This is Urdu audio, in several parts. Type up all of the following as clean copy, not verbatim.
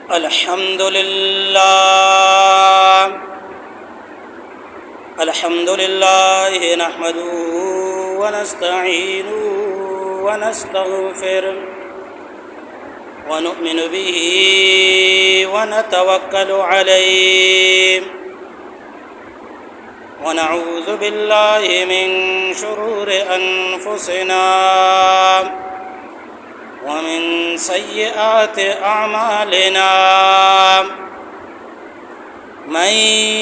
الحمد لله نحمده ونستعينه ونستغفره ونؤمن به ونتوكل عليه ونعوذ بالله من شرور أنفسنا ومن سيئات أعمالنا من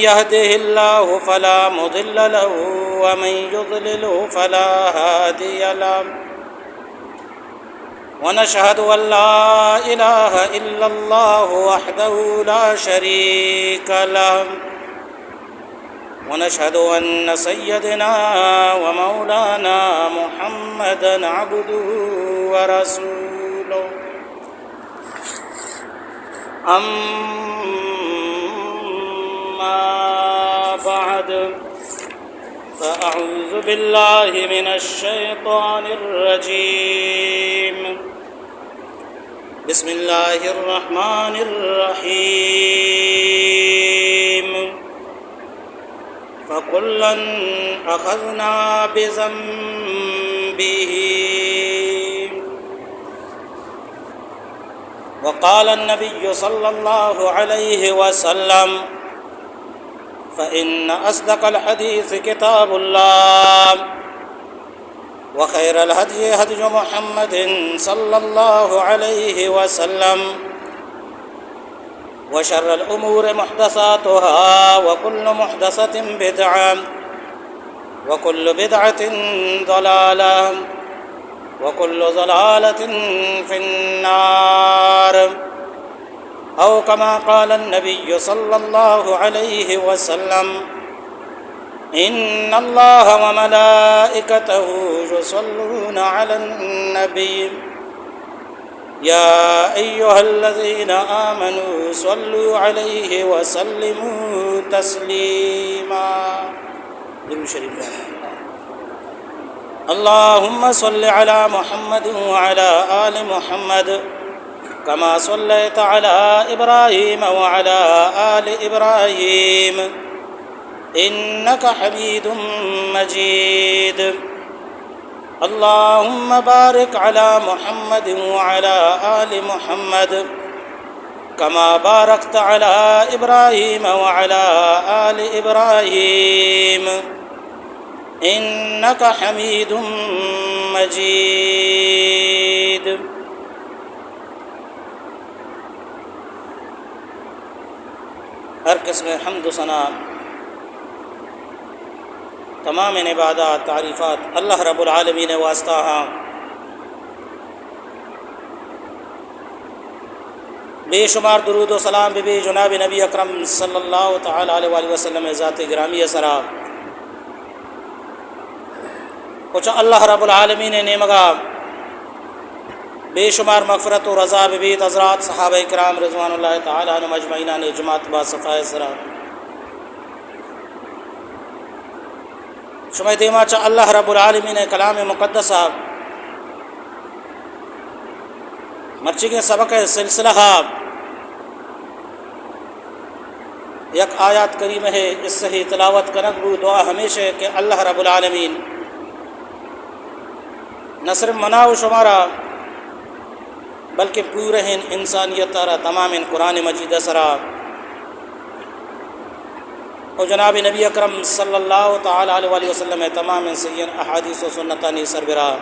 يهده الله فلا مضل له ومن يضلله فلا هادي له ونشهد أن لا إله إلا الله وحده لا شريك له ونشهد أن سيدنا ومولانا محمدًا عبده ورسوله أما بعد فأعوذ بالله من الشيطان الرجيم بسم الله الرحمن الرحيم فكلا أخذنا بذنبه وقال النبي صلى الله عليه وسلم فإن أصدق الحديث كتاب الله وخير الهدي هدي محمد صلى الله عليه وسلم وشر الأمور محدثاتها وكل محدثة بدعة وكل بدعة ضلالة وكل ضلالة في النار أو كما قال النبي صلى الله عليه وسلم إن الله وملائكته يصلون على النبي يا أيها الذين آمنوا صلوا عليه وسلموا تسليما اللهم صل على محمد وعلى آل محمد كما صليت على إبراهيم وعلى آل إبراهيم إنك حميد مجيد اللهم بارك على محمد وعلى آل محمد كما باركت على إبراهيم وعلى آل إبراهيم إنك حميد مجيد ہر قسم حمد و ثنا تمام عبادات تعریفات اللہ رب العالمین واسطہ ہاں بے شمار درود و سلام بے جناب نبی اکرم صلی اللہ تعالی علیہ وآلہ وسلم ذات گرامی سرا کچھ اللہ رب العالمین نے مگا بے شمار مغفرت و رضا ببیت حضرات صحابہ کرام رضوان اللہ تعالی عنہم اجمعین نے جماعت با صفائے سرا شمع دیما چا اللہ رب العالمین کلام مقدسہ مرچی کے سبق سلسلہ یک آیات کریم ہے اس سے ہی تلاوت کنک بو دعا ہمیشہ کہ اللہ رب العالمین نہ صرف مناو شمارا بلکہ پورے انسانیت تارا تمام قرآن مجید سرا اور جناب نبی اکرم صلی اللہ تعالی علیہ وآلہ وسلم تمام سید احادیث و سنتانی سربراہ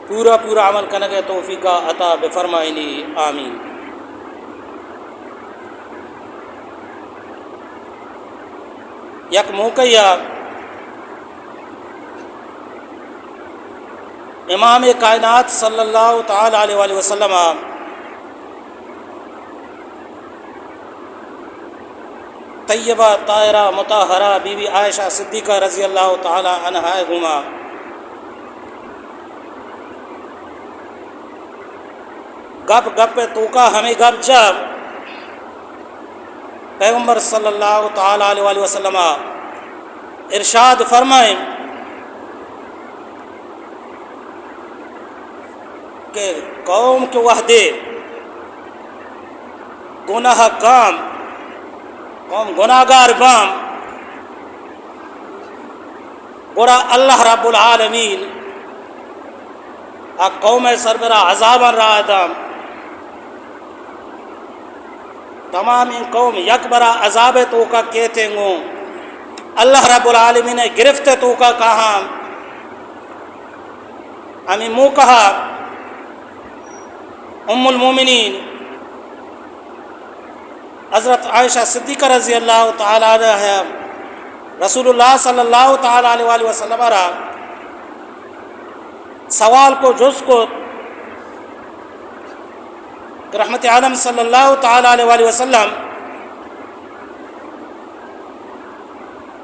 پورا عمل کنگے توفیقہ عطا بفرمائنی آمین یک موقعہ امام کائنات صلی اللہ تعالی علیہ وآلہ وسلم طیبہ طاہرہ مطہرہ بی بی عائشہ صدیقہ رضی اللہ تعالی عنہا ہما گپ گپ توکا ہمیں گپ جب پیغمبر صلی اللہ تعالی علیہ وآلہ وسلم ارشاد فرمائیں کہ قوم کے وحدے گناہ کام قوم گناہگار بام گوڑا اللہ رب العالمین قوم سربراہ عذابا را دام تمام قوم یک برا عذاب تو کا کہتے گو اللہ رب العالمین نے گرفت تو کا کہا ہمیں منہ کہا ام المومنین حضرت عائشہ صدیقہ رضی اللہ تعالی عنہ رسول اللہ صلی اللہ تعالی علیہ وآلہ وسلم را سوال کو جز کو رحمت عالم صلی اللہ تعالی علیہ وآلہ وسلم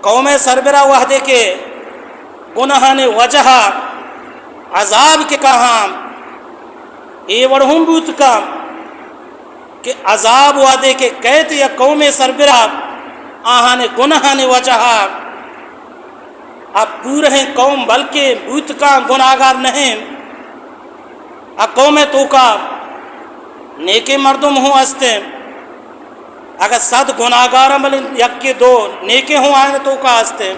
قوم سربراہ وحدے کے گناہ نے وجہ عذاب کے کہاں اے وڑھوں بوت کا کہ عذاب وعدے کے کہتے یا قوم سربراہ آہانے گناہ نے وجہ اب پورے ہیں قوم بلکہ بوت کا گناہگار نہیں قوم تو کا نیکے مردم ہوں ہستے اگر 100 گناہگار مل یک کے 2 نیکے ہوں آئیں تو کا ہستے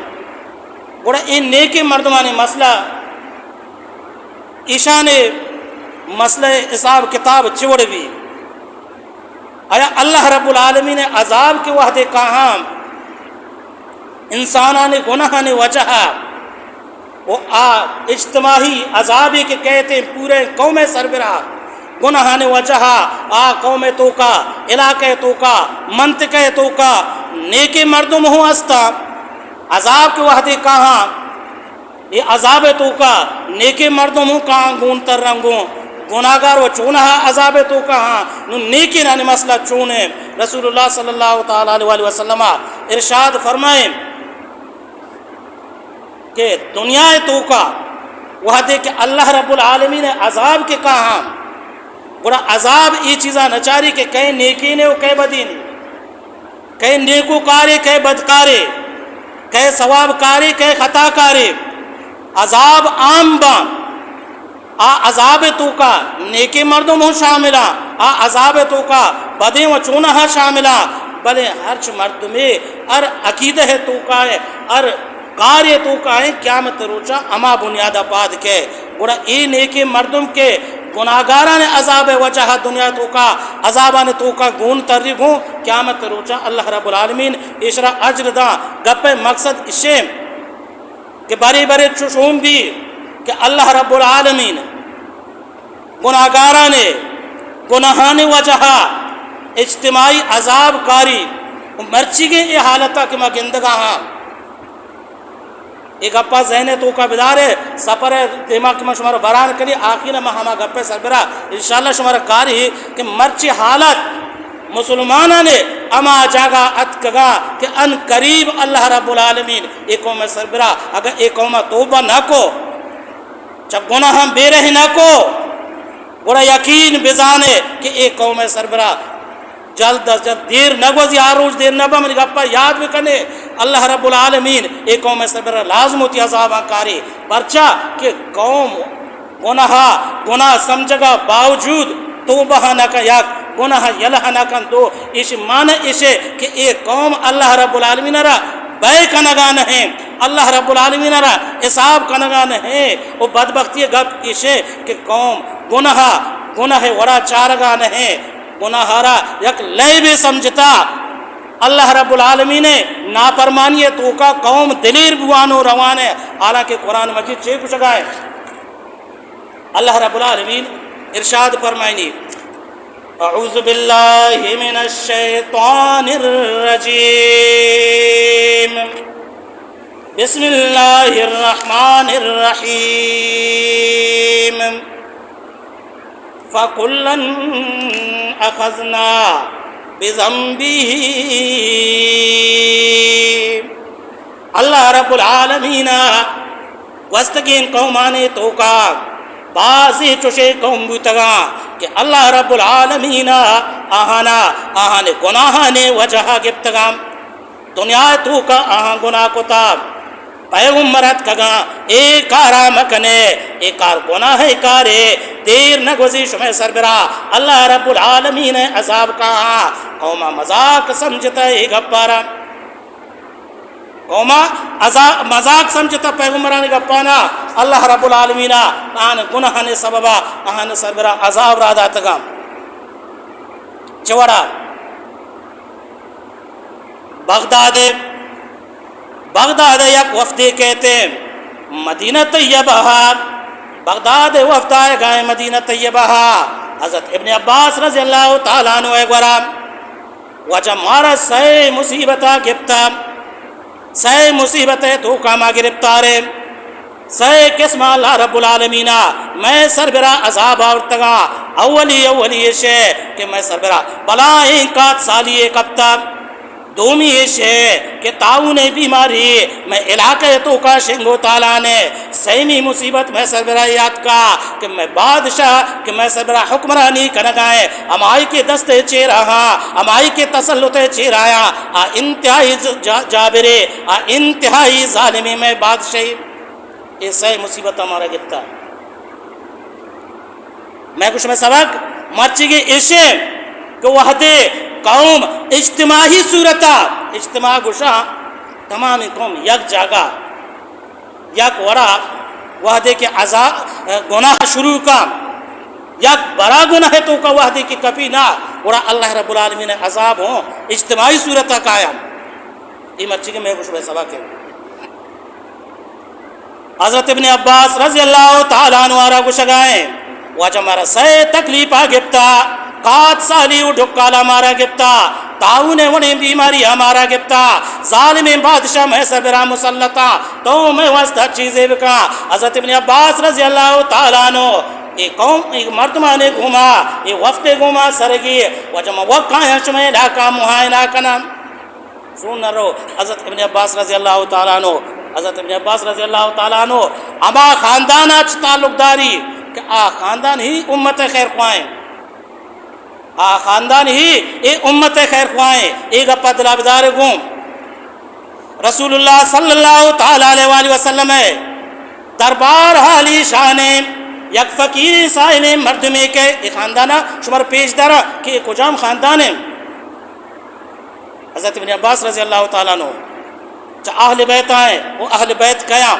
بڑا ان نیکے مردمانے مسئلہ ایشانے مسئلہ حساب کتاب چوڑ بھی آیا اللہ رب العالمین نے عذاب کے وحدے کہاں انسانانے گناہانے وجہ وہ اجتماعی عذابی کے کہتے ہیں پورے قوم سربراہ گناہانے وجہ قوم تو کا علاقہ تو کا منطقہ تو کا نیکے مردم ہوں ہستا عذاب کے وحدے کہاں یہ عذاب تو کا نیکے مردم ہوں کہاں گونتر رنگوں گناہگار و چونہ عذاب تو کہاں نیکی نانے مسئلہ چونے رسول اللہ صلی اللہ تعالی علیہ وسلم ارشاد فرمائیں کہ دنیا تو کا وحدے کہ اللہ رب العالمین نے عذاب کے کہاں بڑا عذاب یہ چیزاں نچاری کہ کہیں نیکی نے و کہیں بدی نے کہیں نیکو کارے کہیں بدکارے کہیں ثواب کارے کہیں خطا کارے عذاب عام بام عذاب تو کا نیکے مردم ہوں شاملہ عذاب تو کا بدیں و چونہ شاملہ بلے ہرچ مرد میں ار عقیدہ ہے تو کا ہے ار کارے تو کا ہے قیامت روچا اما بنیادہ پاد کے بڑا ای نیکے مردم کے گناہگاران عذاب وجہ دنیا تو کا عذابان تو کا گون ترغیب ہوں قیامت روچا اللہ رب العالمین اشرا اجر دا گپے مقصد اسے کہ بڑے بڑے چشوم بھی کہ اللہ رب العالمین گناہگاران گناہان وجہ اجتماعی عذاب کاری مرچی گئے یہ حالتا کہ میں گندگاہ ہاں ایک اپا ذہن تو کا بدار ہے سفر دماغ میں شمارا بران کری آخیر میں ہما گپے سربرا انشاءاللہ شمارا کاری ہے کہ مرچی حالت مسلمانہ نے اما جاگا اتکگا کہ ان قریب اللہ رب العالمین ایک قوم سربرا اگر ایک قوم توبہ نہ کو جب گناہ ہم بے رہ نہ کو بڑا یقین بزانے کہ ایک قوم سربرا جلد از جلد دیر نہ گوزی آروج دیر نہ بمری گپا یاد بھی کرنے اللہ رب العالمین ایک قوم سربرا لازم ہوتی عذابہ کاری پرچا کہ قوم گناہ سمجھگا باوجود توبہ نہ کا یک گناہ یلہ نہ کن دو اس معنی اسے کہ ایک قوم اللہ رب العالمین را بے کنگا نہیں اللہ رب العالمین را حساب کنگا نہیں وہ بدبختی گپ اسے کہ قوم گناہ وڑا چارگا نہیں گناہارا یک لئے بھی سمجھتا اللہ رب العالمین نے نافرمانی تو کا قوم دلیر بوانو روانے حالانکہ قرآن مجید چھ کچھ گائے اللہ رب العالمین ارشاد فرمائنی اعوذ باللہ من الشیطان الرجیم بسم اللہ الرحمن الرحیم فَكُلًّا أَخَذْنَا بِذَنبِهِ اللہ رب العالمین وستگین قومانے تو کا بازی چوشے قوم بوتگا کہ اللہ رب العالمین آہانے گناہانے وجہ گفتگا دنیا تو کا آہاں گناہ کو تاب پیغمبرت کگا اے کارا مکنے اے کار گناہ کارے دیر نہ گزی شمع سربراہ اللہ رب العالمین عذاب کہا قوما مذاق سمجھتا ہے گپارا قوما مذاق سمجھتا پیغمبران گپانا اللہ رب العالمین آن گناہ نے سببا آن سربراہ عذاب را داتگا چوڑا بغداد یک وفدی کہتے ہیں مدینہ طیبہ بغداد وفد آئے گئے مدینہ طیبہ حضرت ابن عباس رضی اللہ تعالیٰ عنہ ایک ورا وجہ مارا سائے مصیبتہ گفتا سائے مصیبتیں تو کاما گرفتارے سائے قسم اللہ رب العالمین میں سربراہ عذاب آورتگا اولی شے کہ میں سربراہ بلائیں کات سالی کبتا دومی ہے کہ تعاون بیماری میں علاقہ تو کا شنگو تعالیٰ نے سیمی مصیبت میں سربراہیات کا کہ میں بادشاہ کہ میں سربراہ حکمرانی کنگائیں امائی کے دستے چیر رہا امائی کے تسلط چیر آیا انتہائی جابرے انتہائی ظالمی میں بادشاہی یہ سی مصیبت ہمارا گفتا میں کچھ میں سبق مرچی گی عشے کہ وحدے قوم اجتماعی صورتا اجتماع گشا تمام قوم یک جاگا یک ورا وحدے کے عذاب گناہ شروع کا یک برا گناہ تو کا وحدے کی کپی نہ ورا اللہ رب العالمین عذاب ہوں اجتماعی صورتا قائم یہ مرچی کے میں کچھ میں سبق ہے حضرت ابن عباس رضی اللہ تعالیٰ عنہ آرہ گشگائیں وجہ مارا سے تکلیف آگفتا قات سالی و ڈھکالا مارا گفتا تعاون ونی بیماری ہمارا گفتا ظالم بادشاہ میں سبرا مسلطہ تو میں واسطہ چیزیں بکا حضرت ابن عباس رضی اللہ تعالیٰ عنہ ایک قوم ایک مردمہ نے گھوما ایک وفد گھوما سرگی وجہ وقع ہے شمع علاقہ معائنہ کنا سن نہ رو حضرت ابن عباس رضی اللہ تعالیٰ عنہ حضرت ابن عباس رضی اللہ تعالیٰ عنہ اما خاندان اچھ تعلق داری کہ خاندان ہی امت خیر خواہیں خاندان ہی اے امت خیر خواہیں ایک اپا دلابدار گوں رسول اللہ صلی اللہ تعالیٰ علیہ وسلم دربار حالی شانے یک فقیر سائل مرد میں کہ ایک خاندانہ شمار پیش دارا کہ ایک کجام خاندان ہے حضرت ابن عباس رضی اللہ تعالیٰ عنہ چاہ اہل بیت آئیں وہ اہل بیت کیا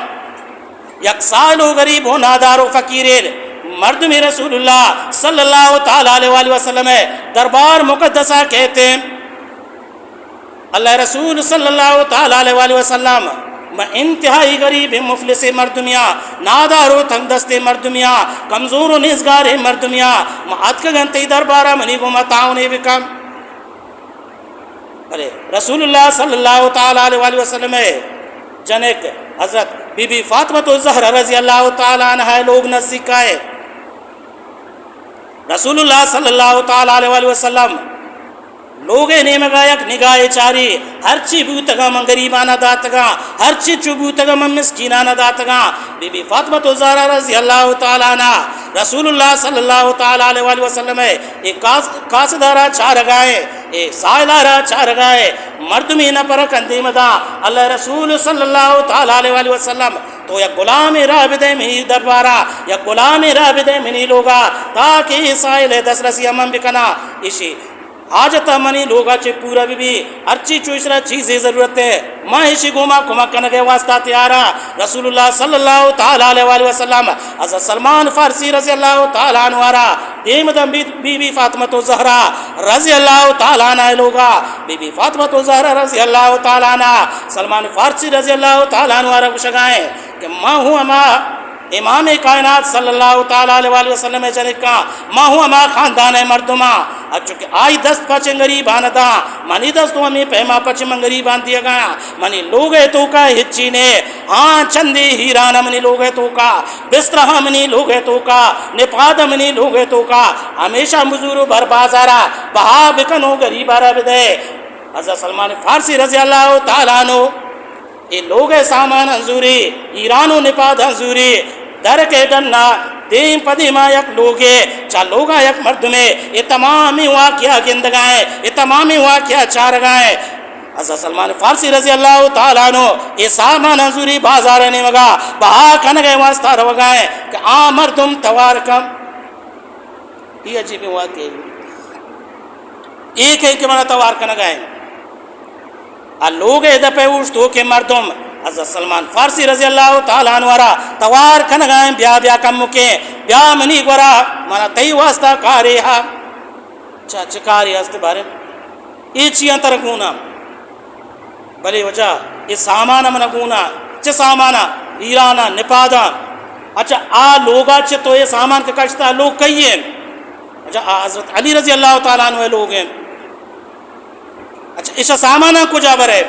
یک سائل و غریب ہو نادار و فقیر مرد میں رسول اللہ صلی اللہ تعالیٰ علیہ وسلم دربار مقدسہ کہتے ہیں اللہ رسول صلی اللہ تعالیٰ علیہ وسلم میں انتہائی غریب مفلس مردمیاں نادار و تنگ دست مردمیاں کمزور و نزگار مردمیاں میں اتک گنتی دربارہ منی کو متاؤنے بکم رسول اللہ صلی اللہ تعالیٰ علیہ وسلم جنک حضرت بی بی فاطمہ الزہرا رضی اللہ تعالیٰ عنہ لوگ نزدیک آئے رسول اللہ صلی اللہ تعالیٰ علیہ وسلم لوگے نیمگا یک نگاہ چاری ہر چی بوتگا من غریبانہ داتگا ہر چی چوبوتگا من مسکینانہ داتگا بی بی فاطمہ الزہرا رضی اللہ تعالیٰ عنہ رسول اللہ صلی اللہ تعالیٰ علیہ وسلم ایک قاصدارہ چار گائے ایک سائلارہ چار گائے مردمی نہ پرک اندیمدہ اللہ رسول صلی اللہ تعالیٰ علیہ وسلم تو یک غلام رابدے منی دربارہ یک غلام رابدے منی لوگا تاکہ سائل دس رسی امن بکنا اسی حاجتہ منی لوگا چھے پورا بھی ارچی چوشرہ چیزیں ضرورت ہے ماں ہشی گوما کمک کنگے واسطہ تیارا رسول اللہ صلی اللہ تعالیٰ علیہ وسلم حضرت سلمان فارسی رضی اللہ تعالیٰ عنہ آرہ دیمدن بی بی فاطمہ الزہرا رضی اللہ تعالیٰ عنہ لوگا بی بی فاطمہ الزہرا رضی اللہ تعالیٰ عنہ سلمان فارسی رضی اللہ تعالیٰ عنہ آرہ کشگائیں کہ ماں ہوں اما امام کائنات صلی اللہ تعالیٰ علیہ وسلم جنکا ماں ہوں اما خاندان مردمہ چونکہ آئی دست پچ غریب آندا منی دستوں ہمیں پیما پچ من غریب آن دیا گیا منی لوگے تو کا ہچی نے ہاں چندی ہیران منی لوگے تو کا بسترہ منی لوگے تو کا نپاد منی لوگے تو کا ہمیشہ مزور بھر بازارا بہا بکنو غریب آرہ بدے حضرت سلمان فارسی رضی اللہ تعالیٰ عنہ یہ لوگے سامان انزوری ایرانو نپاد انزوری در کے ڈننا دیم پدیما یک لوگے چا لوگا یک مرد میں یہ تمامی واقعہ گندگائیں یہ تمامی واقعہ چار گائیں حضرت سلمان فارسی رضی اللہ تعالیٰ عنہ یہ سامان حضوری بازار نے مگا بہا کھن گئے واسطہ رو گئے کہ مردم توارکم یہ عجیب ہوا کہ ایک ہے کہ منا توار کھن گئے لوگ ادھر پہ اوشتو کہ مردم حضرت سلمان فارسی رضی اللہ تعالیٰ عنہ ورا توار کھن گئے بیا بیا کم مکے بیا منی گورا منا تی واسطہ کاری ہا چکاری ہستے بارے یہ چیئن ترکونا بھلے وجہ یہ سامان من گونا چھ سامان ایرانا نپادا اچھا لوگا چھ تو یہ سامان کا کشتا لوگ کئی ہیں اچھا حضرت علی رضی اللہ تعالیٰ عنہ لوگ ہیں اچھا اسا سامان کجا برے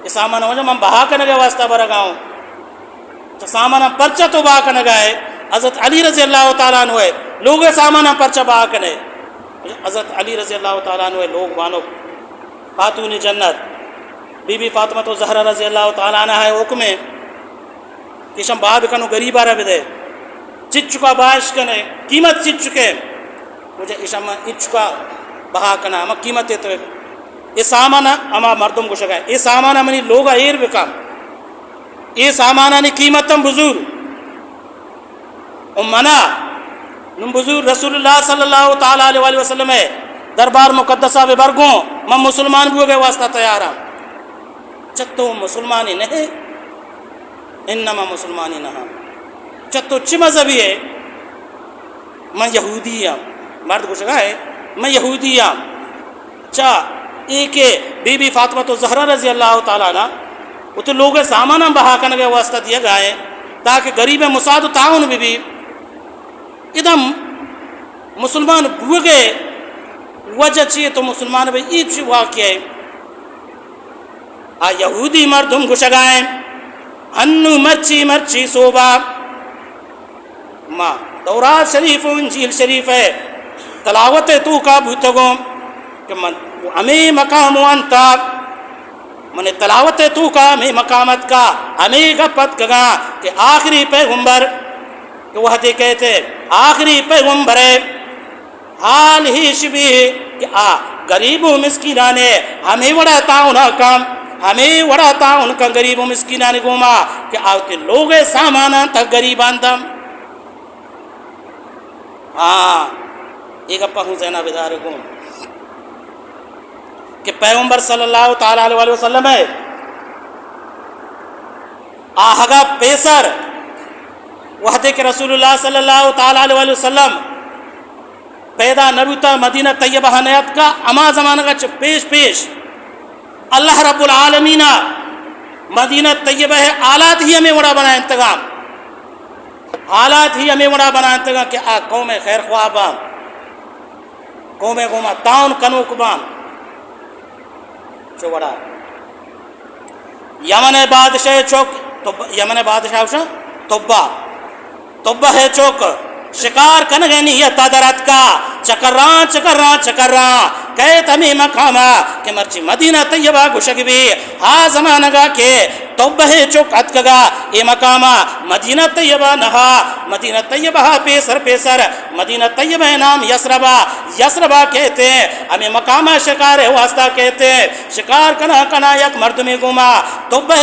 یہ سامان وجہ من بہا کرنے گئے واسطہ برا گاؤں اچھا سامان پرچہ تو بہا کرنے گئے حضرت علی رضی اللہ تعالیٰ عنہ لوگ سامان پرچہ بہا کرنے حضرت علی رضی اللہ تعالیٰ عنہ لوگ مانو خاتون جنت بی بی فاطمہ تو زہرہ رضی اللہ تعالیٰ عنہ ہے حکم ہے کہ شم باب کنو غریبہ رہ بدے چت چکا باش کنے قیمت چت چکے مجھے اشم چت چکا بہا کنا اما قیمت تو یہ سامان اما مردم کو شکا یہ سامان منی لوگا ایر بکا یہ سامان نی قیمتم بزرگ امنا نم بزرگ رسول اللہ صلی اللہ تعالیٰ علیہ وسلم ہے دربار مقدسہ بے برگوں من مسلمان بھی ہو گئے واسطہ تیارا چتو مسلمانی نہیں انما مسلمانی نہ چتو چھ مذہبی ہے میں یہودی ہوں مرد کو شکا ہے میں یہودی ہوں چا ایک بی بی فاطمہ تو زہرہ رضی اللہ تعالیٰ عنہ وہ تو لوگ سامان بہا کرنے کے واسطہ دیا گئے تاکہ غریب مساعد و تعاون بھی ادم مسلمان بو گئے وجہ چیئے تو مسلمان بھی عید چی واقع ہے یہودی مردم گشگائیں ہنو مرچی صوبہ ماں تورات شریف و انجیل شریف ہے تلاوت تو کا بھوتگوں کہ من ہمیں مقام وانتا من تلاوت تو کا ہمیں مقامت کا ہمیں گپت کگا کہ آخری پیغمبر کہ وہ حدی کہتے آخری پیغمبر ہے حال ہی شبی کہ غریب و مسکینانے ہمیں وڑا تاؤنا کام ہمیں وڑا تاؤن کا غریب و مسکینانے گوما کہ آوتے لوگ سامانا تک غریبان دم ایک اپا ہوں زینہ بدار گوم کہ پیغمبر صلی اللہ تعالیٰ علیہ وسلم ہے آہگا پیسر وحدے کے رسول اللہ صلی اللہ تعالیٰ علیہ وسلم پیدا نبوتا مدینہ طیبہ نیت کا اما زمانہ کا پیش اللہ رب العالمین مدینہ طیبہ ہے آلات ہی ہمیں وڑا بنا انتظام حالات ہی ہمیں وڑا بنا انتظام کہ قوم خیر خوابان قوم قومہ تاؤن کنوک بان چو وڑا یمن بادشاہ چوک یمن بادشاہ توبہ ہے چوک شکار کنگے نیتا درت کا چکران کہت ہمیں مقامہ کہ مرچی مدینہ طیبہ گشک بھی زمانہ گا کہ توبہ چوک اتکگا اے مقامہ مدینہ طیبہ نہا مدینہ طیبہ پیسر مدینہ طیبہ نام یسربہ کہتے ہیں ہمیں مقامہ شکار واسطہ کہتے ہیں شکار کنا یک مرد میں گھوما توبہ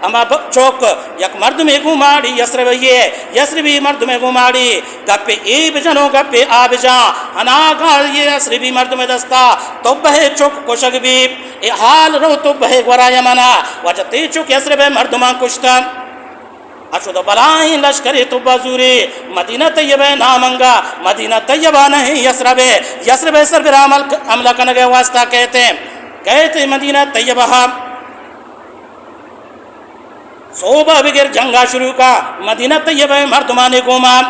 اما چوک یک مرد میں گھوماڑی یسربی مرد میں گھوماڑی گپے ای بجنو گپے آ بجان ہناگا یہ یسربی مرد میں دستا توبہ چوک کشک بھی اے حال رو توبہ گورا یمنا وجہ چوک یسربی مردمان کشتا اشد بلائیں لشکر توبہ زوری مدینہ طیبہ نامنگا مدینہ طیبہ نہیں یسربی سربر عملہ کنگے واسطہ کہتے مدینہ طیبہ صوبہ بغیر جنگا شروع کا مدینہ طیبہ مردمان گوما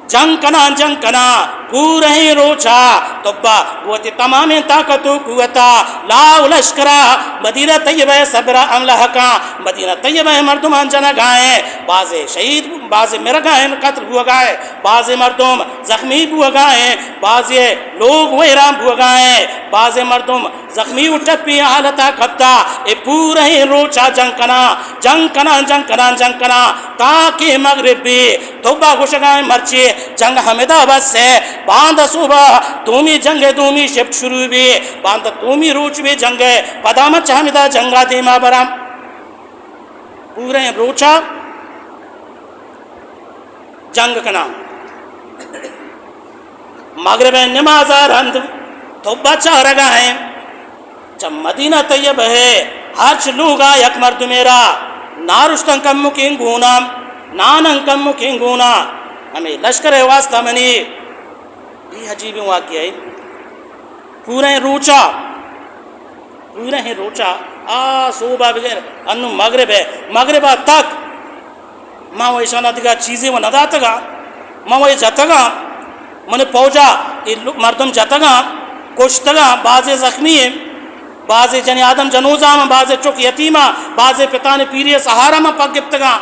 جنگ کنا پورہی روچا توبہ قوت تمام طاقت و قوتا لاؤ لشکرہ مدینہ طیبہ صبرہ عملہ حقاں مدینہ طیبہ مردمان جنہ گائیں بعض شہید بعض مرگائیں قتل ہوا گائیں بعض مردم زخمی ہوا گائیں بعض لوگ ویرام ہوا گائیں بعض مردم زخمی اٹھت پی حالتا کھپتا اے پورہی روچا جنگ کنا تاکہ مغرب بھی توبہ گوشگائیں مرچی جنگ حمدہ بس سے باند صبح دومی جنگ دومی شفٹ شروع بھی باند دومی روچ بھی جنگ پدامت چہمیدہ جنگا دیما برام پورے روچا جنگ کنا مغرب نماز رند تو بچہ رگا ہے جب مدینہ طیب ہے ہرچ لوگا یک مرد میرا نارشتن کم مکین گونا نانن کم مکین گونا ہمیں لشکر واسطہ منی یہ عجیب واقعہ ہے پورے روچا صوبہ بغیر انو مغرب ہے مغربہ تک ماں وہ ایشانہ دیگا چیزیں وہ نداتگا ماں وہ جتگا من پوجا مردم جتگا کشتگا بعض زخمی ہیں بعض جنی آدم جنوزہ میں بعض چک یتیمہ بعض پتان پیری سہارا میں پک گپتگا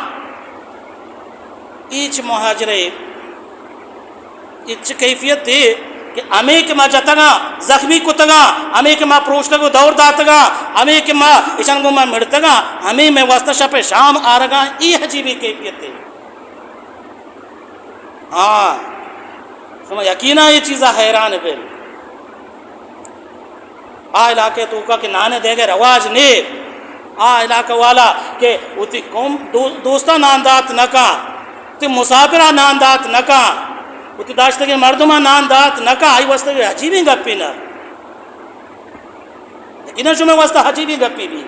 ایچ مہاجرے ایچ کیفیت تھی کہ ہمیں کہ ماں جتگا زخمی کتگا ہمیں کہ ماں پروشتگو دور داتگا ہمیں کہ ماں اشانگو ماں مڑتگا ہمیں میں واسطہ شپ شام آرگا یہ عجیبی کیفیت تھی ہاں سمجھ یقینا یہ چیزہ حیران ہے علاقے تو کا کہ نانے دے گئے رواج نیک علاقہ والا کہ اتی قوم دوستہ ناندات نکا اتی مسافرہ ناندات نکا اتی داشتے کہ مردمہ ناندات نکا آئی واسطہ کہ حجیبی گپی نا لیکن شمیں واسطہ حجیبی گپی بھی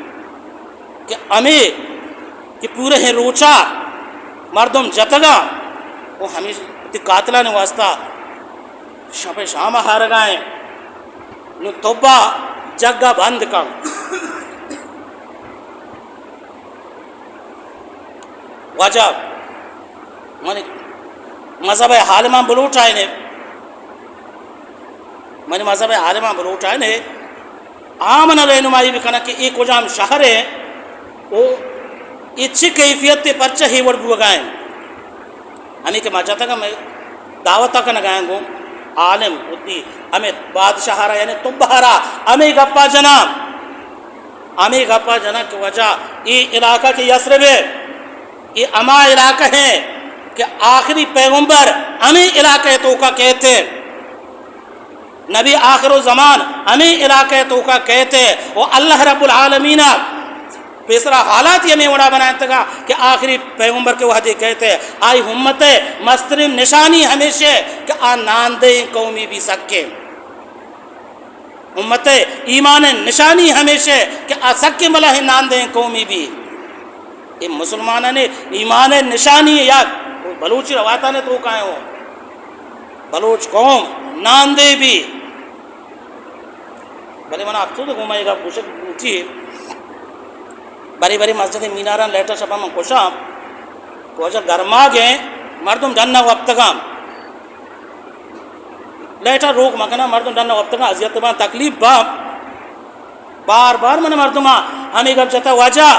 کہ ہمیں کہ پورے ہیں روچا مردم جتگا وہ ہمیں اتی قاتلہ نے واسطہ شب شام ہارگائیں نو توبہ جگہ بند کر وجہ منی مذہب حالمہ بلوٹ آئے نے منی مذہب حالمہ بلوٹ آئے نے آمن رہنمائی بھی کنا کہ ایک وجام شہر ہے وہ اچھی کیفیت تے پرچہ ہی وڑ بگائیں ہمیں کہ ماں چاہتا کہ میں دعوتہ کا نگائیں گوں عالم ہوتی ہمیں بادشاہ رہا یعنی تبہارا ہمیں گپا جنا کی وجہ یہ علاقہ کی یسرب ہے یہ اما علاقہ ہے کہ آخری پیغمبر ہمیں علاقہ تو کا کہتے نبی آخر و زمان ہمیں علاقہ تو کا کہتے وہ اللہ رب العالمین پیسرا حالات یہ میں وڑا بنایا تھا کہ آخری پیغمبر کے وحدی کہتے آئی ہمت مسترم نشانی ہمیشہ کہ ناندے قومی بھی سکے امت ایمان نشانی ہمیشہ کہ سکے ملہ ناندے قومی بھی یہ مسلمانہ نے ایمان نشانی یا بلوچی روایتہ نے تو کہا ہو بلوچ قوم ناندے بھی بلے منہ افسوس گھومائے گا پوشک بوٹی بری بری مسجد میناران لیٹر شپا من خوشام کوجا گرما گئے مردم ڈننا وقتگام لیٹر روک مکنا مردم ڈننا وقتگام عذیت بان تکلیف بار بار من مردم ہمیں گب جتا وجہ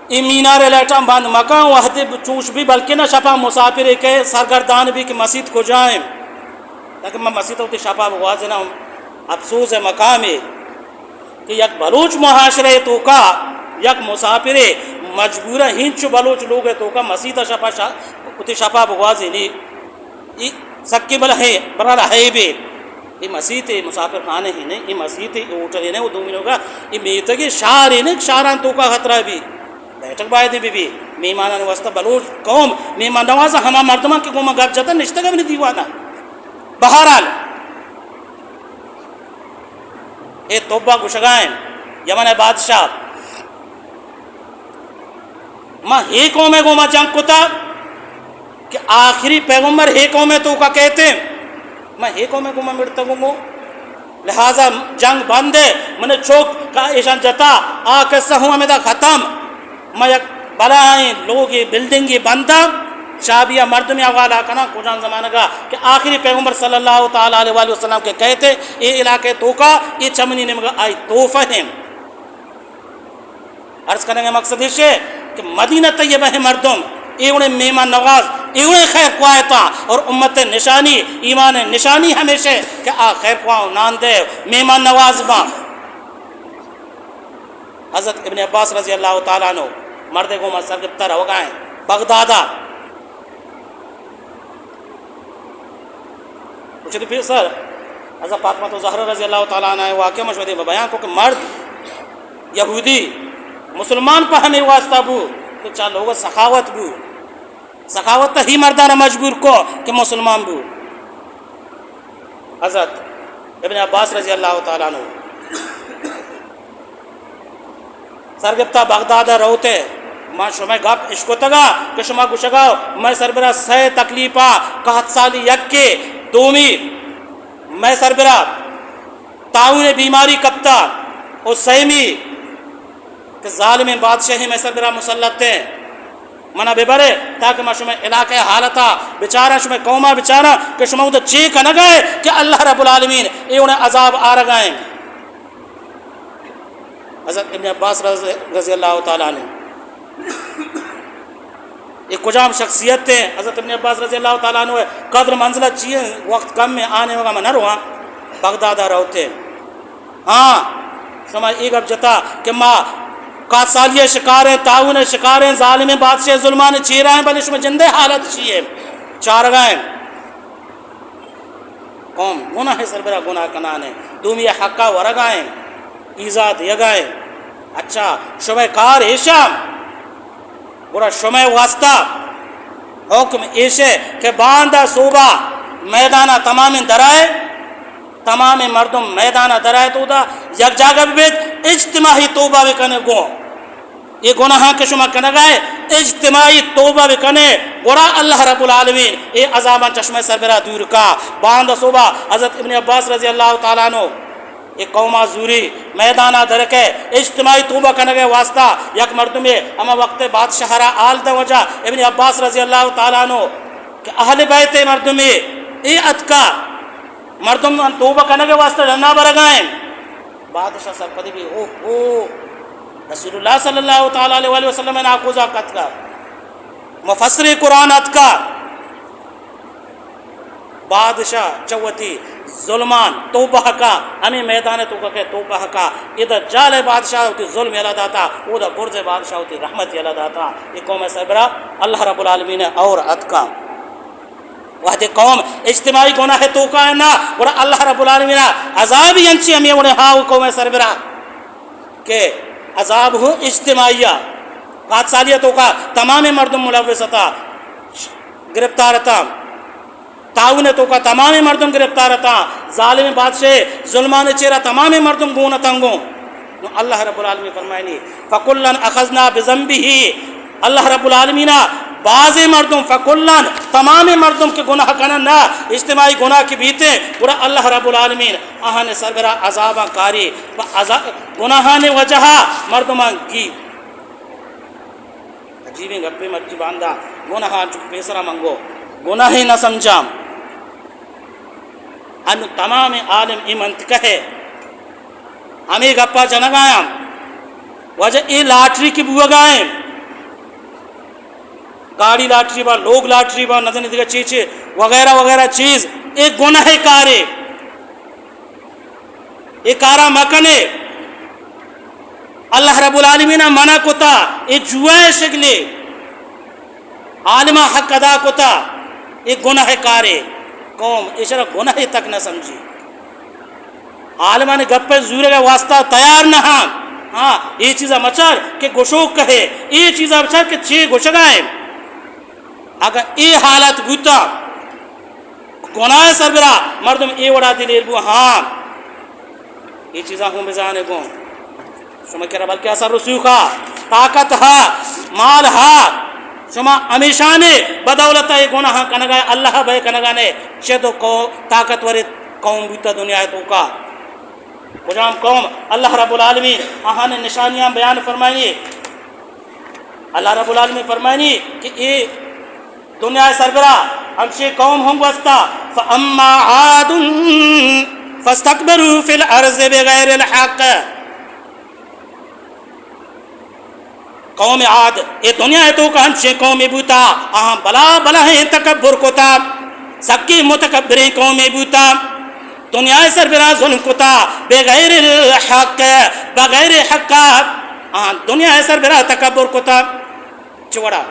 ای مینار لیٹر باند مکان وحدی چوش بھی بلکہ نہ شپا مسافر کے سرگردان بھی کہ مسجد کو جائیں لیکن میں مسجد ہوتی شپا بغوازی نہ افسوس ہے مقام ہے کہ یک بلوچ معاشرے تو کا یک مسافر مجبورہ ہنچ بلوچ لوگ ہے تو کا مسیطہ شپا بغوازی نہیں یہ سکی بل ہے برحال ہے بھی یہ مسیط مسافر خانے ہی نہیں یہ مسیط اوٹر ہی نہیں وہ دومی لوگا یہ میتگی شہر ہی نہیں شہران تو کا خطرہ بھی بیٹک باید بھی میمانہ واسطہ بلوچ قوم میمان نوازہ ہما مردمان کی قوم گپ جاتا نشتگا بھی نہیں دیوانا بہرحال اے توبہ گشگائیں یمن بادشاہ ماں ہی قومیں گو ماں جنگ کتا کہ آخری پیغمبر ہی قومیں تو کا کہتے ہیں میں ہی قومیں گو ماں مڑتا گو لہذا جنگ بندے میں نے چوک کا ایشان جتا آکسا ہوں ہمیں دا ختم میں یک بلائیں لوگی بلڈنگی بندہ شابیہ مردمی آوالا کنا کجان زمانہ کا کہ آخری پیغمبر صلی اللہ تعالیٰ علیہ وسلم کے کہتے یہ علاقے تو کا یہ چمنی نمگا آئی توفہ ہیں عرض کرنے کا مقصد ہے کہ مدینہ طیبہ ہے مردم ایونے میمان نواز ایونے خیر قوائتا اور امت نشانی ایمان نشانی ہمیشہ کہ خیر قوائن ناندے میمان نواز با حضرت ابن عباس رضی اللہ تعالیٰ عنہ مردے کو سرگفتہ رو گئے بغدادہ کچھ پھر سر حضرت فاطمہ زہرا رضی اللہ تعالیٰ عنہ واقعہ مشہور ہے بیان کو کہ مرد یہودی مسلمان پہ ہمیں واسطہ بو تو چاہ لوگ سخاوت بو سخاوت ہی مردانہ مجبور کو کہ مسلمان بو. حضرت ابن عباس رضی اللہ تعالیٰ عنہ سرگپتا بغداد روتے ماں شما گپ عشق تگا کہ شما گشگاو میں سربراہ سہ تکلیفا قحط سالی یک کے دومی میں سربراہ تعاون بیماری کپتا اور سہمی کہ ظالم بادشاہی میں سربراہ مسلط تھے منع ببرے تاکہ میں شما علاقہ حالتا بچارا شما قوما بچارا کہ شما ادھا چیک نہ گئے کہ اللہ رب العالمین یہ انہیں عذاب آ رگائیں. حضرت ابن عباس رضی اللہ تعالیٰ عنہ ایک کجام شخصیت تھے. حضرت ابن عباس رضی اللہ تعالیٰ عنہ قدر منزلت چیئے وقت کم میں آنے وگا میں نہ رہا بغدادہ رہتے. ہاں شما ایک اب جتا کہ ماں قاتسالیہ شکاریں تعاون شکاریں ظالم بادشاہ ظلمان چیرائیں بلے شما جندے حالت چیئے چارگائیں قوم گناہ سربراہ گناہ کنانے دومی حقہ ورگائیں ایزاد یگائیں. اچھا شما کار ایشام برا شما واسطہ حکم ایشے کہ باندہ صوبہ میدانہ تمام درائے تمام مردم میدانہ درائے تو دا یک جاگہ بیت اجتماعی توبہ بکنے گو یہ گناہ کے شما کنگائے اجتماعی توبہ بکنے برا اللہ رب العالمین یہ عذابان چشمہ سربراہ دور کا باندہ صوبہ. حضرت ابن عباس رضی اللہ تعالیٰ عنہ ایک قومہ زوری میدانہ درکے اجتماعی توبہ کنگے واسطہ یک مردمی اما وقت بادشاہرہ آل دا وجہ ابن عباس رضی اللہ تعالیٰ عنہ کہ اہل بیت مردمی ای اتکا مردم توبہ کنگے واسطہ جنہ برگائیں بادشاہ سرپدی بھی رسول اللہ صلی اللہ تعالیٰ علیہ وسلم نے آکوزہ کتکا مفسر قرآن اتکا بادشاہ چوتی ظلمان توبہ کا ہمیں میدان توبہ کے توبہ کا ادھر جال بادشاہ ہوتی ظلم اللہ داتا ادھر برز بادشاہ ہوتی رحمت اللہ داتا. یہ قوم سربراہ اللہ رب العالمین اور اتکا وحد قوم اجتماعی گناہ تو کا ہے نا اور اللہ رب العالمین عذابی انچی ہمیں انہیں ہاں قوم سربراہ کہ عذاب ہو اجتماعیہ قاتسالیتوں کا تمام مردم ملوثتا گرفتارتا تعاونتوں کا تمام مردم گرفتارتا ظالم بادشاہ ظلمان چیرہ تمام مردم گونا تنگوں. اللہ رب العالمین فرمائنی فَكُلًّا أَخَذْنَا بِذَنْبِهِ اللہ رب العالمین بعض مردم فَكُلًّا تمام مردم کے گناہ کنن نہ اجتماعی گناہ کی بیتے پورا اللہ رب العالمین آہاں سربراہ عذاباں کاری گناہاں وجہ مردمان کی عجیبیں گپے مرجی باندھا گناہاں چک پیسرہ منگو گناہی نہ سمجھام انو تمام عالم ایمنت کہے ہمیں گپا جنگائیں وجہ ای لاٹری کی بوگائیں گاڑی لاٹری با لوگ لاٹری با نظر دیگر چیز وغیرہ وغیرہ چیز ایک گناہ کارے ایک کارا مکنے اللہ رب العالمین منع کتا ایک جوائے شکلے عالمہ حق ادا کتا ایک گناہ کارے قوم اشارہ گناہ تک نہ سمجھی عالمہ نے گپے زورے کا واسطہ تیار نہ ہاں یہ چیزہ مچار کہ گوشوک کہے یہ چیزہ مچار کہ چھے گوشگائیں اگر یہ حالت گوتا گناہ سربراہ مردم اے وڑا دلیر بو ہاں یہ چیزہ ہوں بزانے گو شما کہہ رہا بلکہ اثر رسوخا طاقت ہا مال ہا شما ہمیشانے بدولتا یہ گناہ کنگائے اللہ بے کنگانے شدو طاقتور قوم بوتا دنیا ہے تو کا کجام قوم اللہ رب العالمین آہاں نے نشانیاں بیان فرمائنی اللہ رب العالمین فرمائنی کہ یہ دنیا سربراہ ہمشی قوم ہم وستا فَأَمَّا عَادٌ فَاسْتَكْبَرُوا فِي الْأَرْضِ بِغَيْرِ الْحَقِّ قوم عاد یہ دنیا ہے تو کہ ہمشی قومی بوتا آہاں بلا بلا ہیں تکبر کتا سکی متکبریں قومی بوتا دنیا سربراہ ظلم کتا بغیر الحق بغیر حق دنیا سربراہ تکبر کتا چوڑا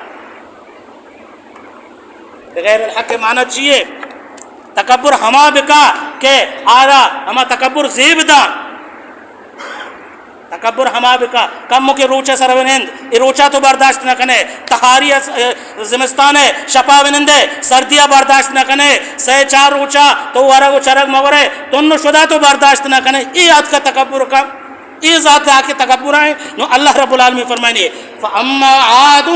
بغیر الحق معنی چاہیے تکبر ہما بکا کہ آرا ہما تکبر زیب دا تکبر ہما بکا کم کے روچے سر ونند ای روچا تو برداشت نہ کنے تہاری زمستان شپا ونندے سردیاں برداشت نہ کنے سے چار روچا تو ورگ چرگ مورے تن شدہ تو برداشت نہ کنے ای آت کا تکبر کا ای ذات آ کے تکبر آئے نو اللہ رب العالمین فرمائنے فاما عاد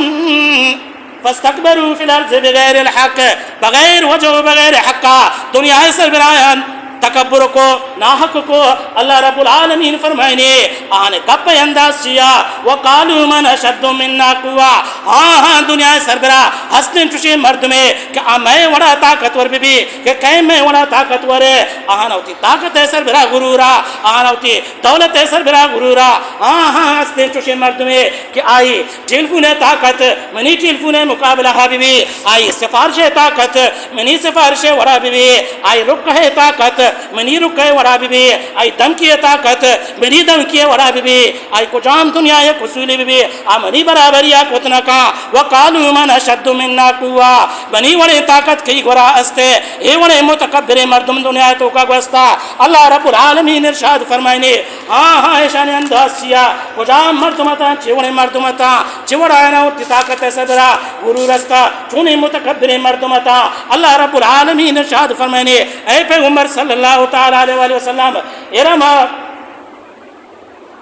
فاستكبروا في الارض بغیر الحق بغیر وجہ بغیر حقا دنیا سر برایان تکبر کو ناحق کو اللہ رب العالمین فرمائنے آن کپ انداز چیا وقالوا من اشد منا قوا ہاں دنیا سربراہ حسن چوشی مرد میں کہ میں وڑا طاقتور بھی کہ کہیں میں وڑا طاقتور ہے آن ہوتی طاقت ہے سربراہ غرورا آن ہوتی دولت ہے سربراہ غرورا ہاں حسن چوشی مرد میں کہ آئی ٹیلفون طاقت منی ٹیلفون مقابلہ بھی آئی سفارش طاقت منی سفارش وڑا بھی آئی رک ہے طاقت منی رکے وڑا بھی آئی دمکی طاقت منی دمکی وڑا بھی آئی کجام دنیا ہے قصولی بھی منی برابری کتنا کا وقالوا من اشد منا قوا بنی وڑے طاقت کی گورا استے اے وڑے متکبر مردم دنیا تو کا گوستا اللہ رب العالمین ارشاد فرمائنے ہاں ایشان انداز سیا کجام مردمتا چوڑے مردمتا چوڑا ہے نا طاقت ہے صدرہ غرور استا چونے متکبر مردمتا اللہ رب العالمین ارشاد فرمائنے اے پیغمبر صلی اللہ تعالی علیہ وسلم ارم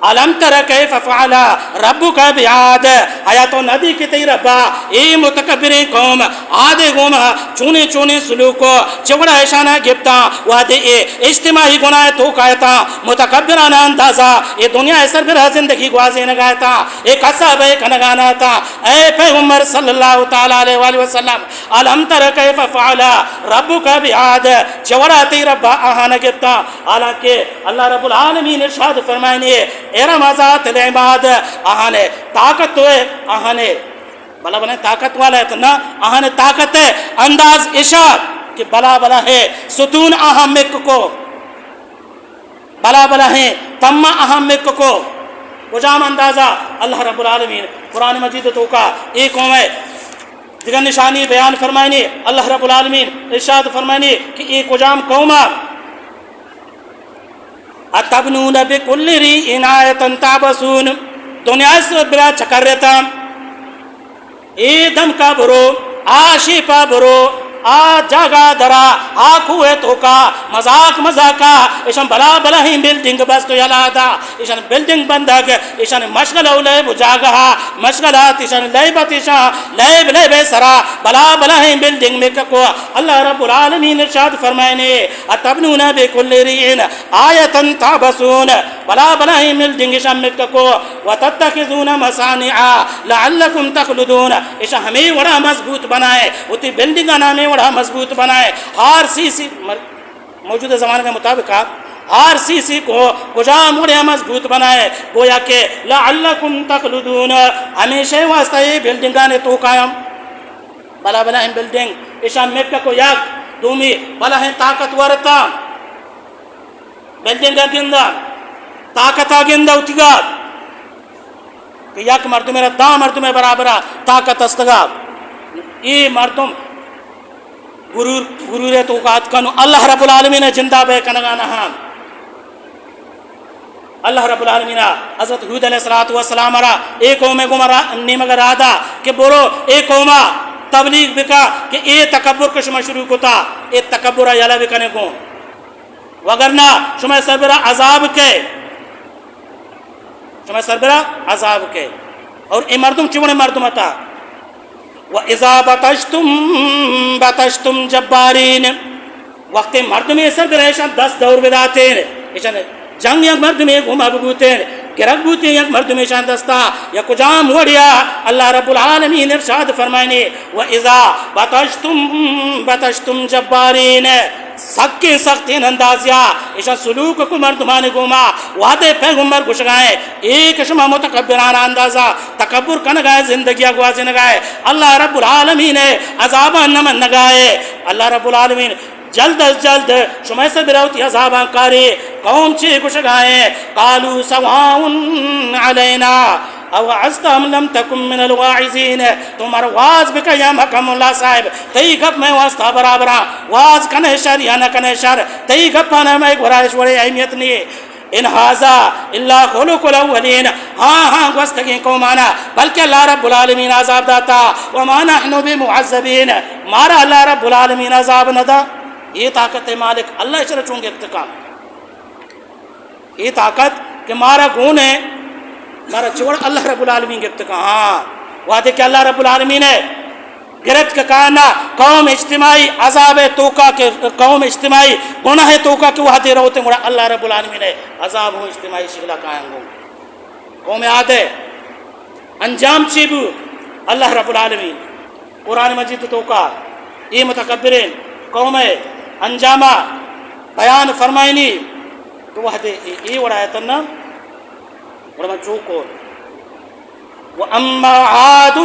علم تر کیف فعل ربک بعاد آیا تو ندی کی تی ربا ای متکبرین قوم عاد قوم چونے چونے سلوکو چوڑا اشانہ گپتا وعدے اجتماعی گناہ تو کہتا متکبرانہ اندازہ یہ دنیا سر برہ زندگی گوازے نگاہتا ایک عصاب ایک نگانا تھا اے پیغمبر صلی اللہ تعالی علیہ وآلہ وسلم علم تر کیف فعل ربک بعاد چوڑا تی ربا آہانا گپتا حالانکہ اللہ رب العالمین ارشاد فرمائنے ارم ذات العباد آہانے طاقت تو ہے آہانے بلا بلا طاقت والا ہے تو نا آہانے طاقت ہے انداز اشاد کہ بلا بلا ہے ستون اہم مک کو بلا بلا ہے تمہ اہم مک کو کجام اندازہ اللہ رب العالمین قرآن مجید تو کا ایک قوم ہے دیگر نشانی بیان فرمائنی اللہ رب العالمین ارشاد فرمائنی کہ ایک کجام قوم اتبنون بکل ریء آیتا تعبسون دنیا سے برا چکر رہتا ای دم کا برو آشی پا برو آ جاگا درا آ کوئے تو کا مذاق مذاقا ایشان بلا بلا ہی بلڈنگ بس تو یلادا ایشان بلڈنگ بندگ ایشان مشغل اولے بجاگا مشغلات ایشان لیبت ایشان لیب سرا بلا بلا ہی بلڈنگ میں ککو اللہ رب العالمین ارشاد فرمائنے اتبنون بکل ریئن آیتا تعبسون بلا بلا ہی بلڈنگ ایشان میں ککو وتتخذون مصانعا لعلکم تخلدون ایشان ہمیں وڑا مضبوط بنائے اتی بلڈنگ نامے وڑا مضبوط بنائے ہار سی موجودہ زمانے کے مطابق ہار سی کو کجام وڑا مضبوط بنائے گویا کہ لعلکم تخلدون ہمیشہ واسطہ یہ بلڈنگانے تو قائم بلا بلا ہم بلڈنگ ایشان مکہ کو یک دومی بلا ہم طاقت ورطا بلڈنگا گندہ طاقتا گندہ اتگا کہ یک مردم ردا مردم برابرہ طاقت استگا یہ مردم غرور توقات کنو اللہ رب العالمین جندہ بے کنگانا ہاں اللہ رب العالمین حضرت حود علیہ السلام را ایک قوم نیمگر آدھا کہ بولو ایک قوم تبلیغ بکا کہ اے تکبر کو شما شروع کتا اے تکبر یلا بکنے کو وگرنہ شما سربرہ عذاب کے شما سربرہ عذاب کے اور اے مردم چوڑے مردم تا وَإِذَا بَتَشْتُمْ بَتَشْتُمْ جَبَّارِينَ وقت مردمی سر برایشان 10 دور بداتے ہیں ایشان جنگ یک مردمی گھوما بگوتے ہیں گرگ بوتے یک مردمی شان دستا یا کجام وڑیا اللہ رب العالمین ارشاد فرمائنے وَإِذَا بَتَشْتُمْ جَبَّارِينَ سکے سختین اندازیا ایشان سلوک کو مردمان گوما وعدے پیغمبر گشگائے ایک شما متکبران اندازہ تکبر کنگائے زندگی اگوازی نگائے اللہ رب العالمین عذابان نمن نگائے اللہ رب العالمین جلد از جلد شما سے براوتی عذابان کاری قوم چی گشگائے قالوا سواء علینا او عزت ام لم تکم من الواعظین تمہار واز بکا یا محکم اللہ صاحب تی گپ میں واسطہ برابرہ واز کنے شر یا نہ کنے شر تی گپ پانا میں گرائش وڑے اہمیت نہیں ان حاضا اللہ خلق الاولین ہاں گوستگی کو مانا بلکہ اللہ رب العالمین عذاب داتا وما نحن بمعذبین مارا اللہ رب العالمین عذاب ندا یہ طاقت مالک اللہ اشرا چونگے ابتقام یہ طاقت کہ مارا گون ہے مارا چوڑ اللہ رب العالمین کے ابتقام ہاں وعدے کہ اللہ رب العالمین ہے گرفت کا کہنا قوم اجتماعی عذاب توکا کے قوم اجتماعی گناہ توکا کے وہاں دے رہے ہوتے مڑا اللہ رب العالمین ہے عذاب ہوں اجتماعی شکلہ قائم ہوں قوم عادے انجام چیبو اللہ رب العالمین قرآن مجید توکا یہ متکبرین قوم انجامہ بیان فرمائنی تو وہاں دے یہ وڑا ہے تنہ وڑا میں چوکو وَأَمَّا عَادٌ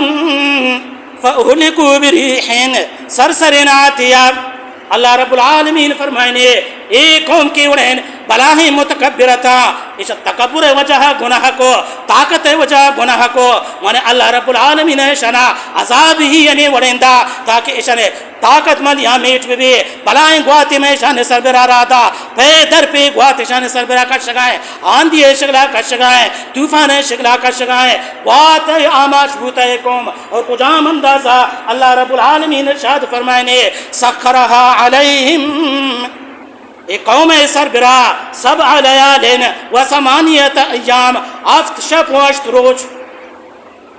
فَأُهْلِكُوا بِرِيحٍ صَرْصَرٍ عَاتِيَةٍ اللہ رب العالمین فرمائنے ایک قوم کی اڑین بلاہی متکبرتا اس تکبر وجہ گناہ کو طاقت وجہ گناہ کو مانے اللہ رب العالمین شنا عذاب ہی یعنی وڑیندا تاکہ اشنے طاقت مند یا میٹ بھی بلائیں گواتی میں شان سربراہ رادا پہ در پہ گواتی شان سربراہ کٹ شگائیں آندھی شکلہ کٹ شگائیں طوفان شکلہ کٹ شگائیں گوات آماش بوتا ہے قوم اور کجام اندازہ اللہ رب العالمین ارشاد فرمائنے سخرہا علیہم ایک قوم سربراہ سبع لیال و ثمانیت ایام افت شب و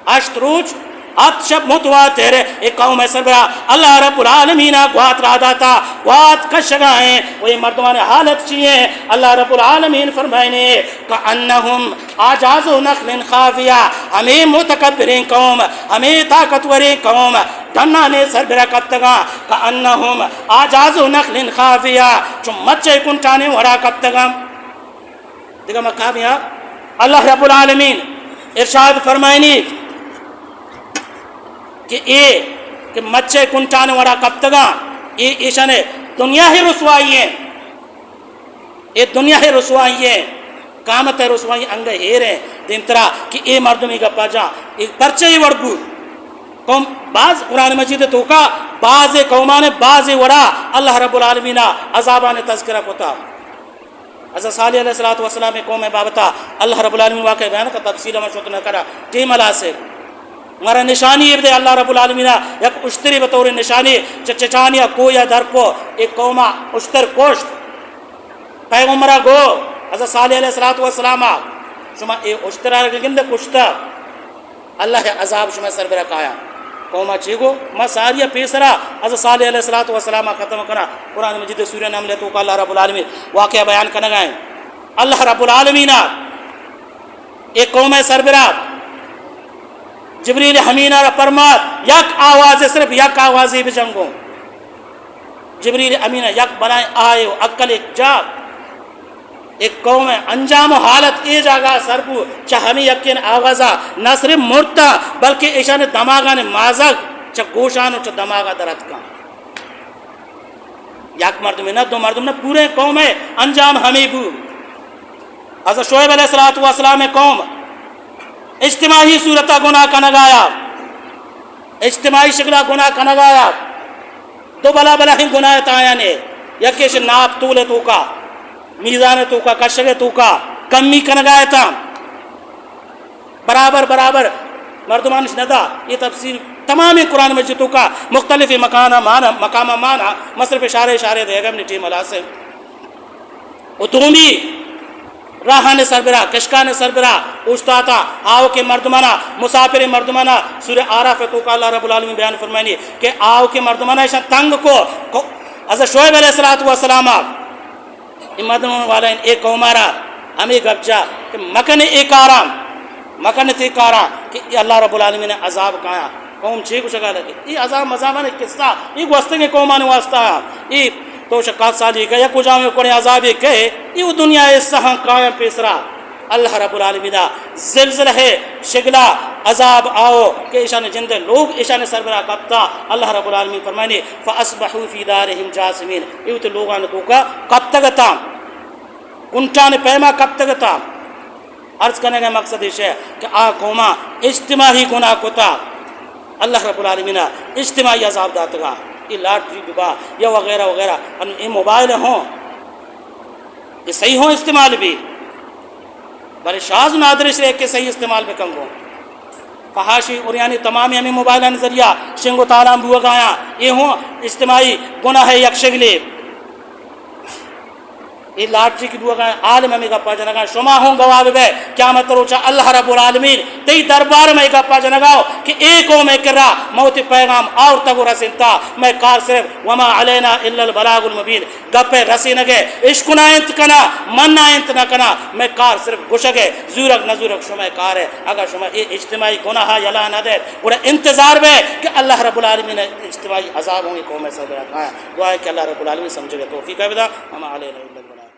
اشت روج افت شب متواتر ایک قوم سربراہ اللہ رب العالمین گوات را داتا گوات کشگائیں وہی مردمان حالت چیئے اللہ رب العالمین فرمائنے کأنہم آجاز نخل خافیہ ہمیں متکبرین قوم ہمیں طاقتورین قوم دنانے سربراہ کب تگا کأنہم آجاز نخل خافیہ چم مچے کنٹانے ورا کب تگا دیکھا مقامیہ اللہ رب العالمین ارشاد فرمائنی کہ کہ مچے کنٹانے ورا کب تگا یہ ایشانے دنیا ہی رسوائی ہیں یہ دنیا ہی رسوائی ہیں قامت رسوائی انگا ہیرے دین طرح کہ اے مردمی کا پاجا ایک پرچے ہی وڑبو قوم بعض قرآن مجید تو کا بعض قومان بعض وڑا اللہ رب العالمین عذابان تذکرہ کتا حضرت صالح علیہ السلام قوم بابتا اللہ رب العالمین واقع بیان کا تفصیل میں شوت نہ کرا ٹیم اللہ سے ہمارا نشانی ابدے اللہ رب العالمین یک اشتری بطور نشانی چچانیا کو یا در کو ایک قومہ اشتر کوشت پیغمبرہ گو حضرت صالح علیہ السلام شما اے اشترہ گند کشتا اللہ عذاب شما سربرہ کایا قومہ چیگو ما ساریہ پیسرہ حضرت صالح علیہ السلام ختم کرنا قرآن مجید سورہ نملے تو اللہ رب العالمین واقعہ بیان کرنا گئے اللہ رب العالمین ایک قوم سربرہ جبریل ہمینہ را فرمات یک آواز صرف یک آوازی بجنگوں جبریل امینہ یک بنائیں آئے عقل ایک جاگ ایک قوم انجام و حالت ای جاگا سربو چاہ ہمیں یقین آوازہ نہ صرف مرتا بلکہ ایشان دماغان مازگ چاہ گوشان و چاہ دماغا درد کا یک مردم نہ دو مردم نہ پورے قوم انجام ہمیں بو حضرت شعیب علیہ السلام قوم اجتماعی صورتہ گناہ کا نگایا اجتماعی شکلہ گناہ کا نگایا دو بلا بلا ہی گناہ تایا نے یکیش ناپ طول تو کا میزان تو کا کشگ تو کا کمی کا نگایا تھا برابر برابر مردمان شندا یہ تفسیر تمام قرآن مجید کا مختلف مقامہ مانا مصرف اشارے دے گا اپنی ٹیم اللہ سے اتومی راہان سربراہ کشکان سربراہ استاتا آو کے مردمانہ مسافر مردمانہ سورہ آراف تو کا اللہ رب العالمین بیان فرمائنی کہ آو کے مردمانہ ایسا تنگ کو حضرت شعیب علیہ السلام مردمان والا ایک قومارا ہمیں گبجا کہ مکن ایک آرام مکن تھی کارا کہ اللہ رب العالمین نے عذاب کہا قوم چھے کو شکا لگے یہ عذاب مذابہ نے قصہ یہ گوستنگے قومان واسطہ یہ تو شکات سالی کا یا کجاویں کونے عذابی کہے یہ دنیا اس سہاں قائم پیسرا اللہ رب العالمین زلزل ہے شگلا عذاب آؤ کہ ایشان جندے لوگ ایشان سربراہ کبتا اللہ رب العالمین فرمائنے فَأَصْبَحُوا فِي دَارِهِمْ جَاثِمِينَ یہ تو لوگان تو کا کب تک تا انٹان پیما کب تک تا عرض کرنے کا مقصد یہ ہے کہ آ قوما اجتماعی گناہ کوتا اللہ رب العالمین اجتماعی عذاب دات گا یہ لاٹری ببا یا وغیرہ وغیرہ یہ موبائل ہوں یہ صحیح ہوں استعمال بھی بلے شاز نادر شریک کے صحیح استعمال میں کم ہوں فحاشی اور یعنی تمامی ہمیں موبائل ذریعہ شنگو تعالیٰ بھو گایا یہ ہوں اجتماعی گناہ ہے یک شگلی یہ لاٹری کی بھو گایا عالم ہمیں گپا جنگا شما ہوں گواہ بے قیامت روچا اللہ رب العالمین تی دربار میں گپا جنگاؤ کہ ایک ہو میں کر رہا موت پیغام اور تگو رسنتا میں کار صرف وما علینا الا البلاغ المبین گپے رسی نگے عشقنا انت کنا مننا انت نہ کنا میں کار صرف گشگے زورک نزورک شما کار ہے اگر شما یہ اجتماعی گناہ یلا نہ دے بڑا انتظار بے کہ اللہ رب العالمین اجتماعی عذاب ہوں گے قوم سے برکھایا دعا ہے کہ اللہ رب العالمین سمجھے گا توفیق ہے بدا وما علینا الا البلاغ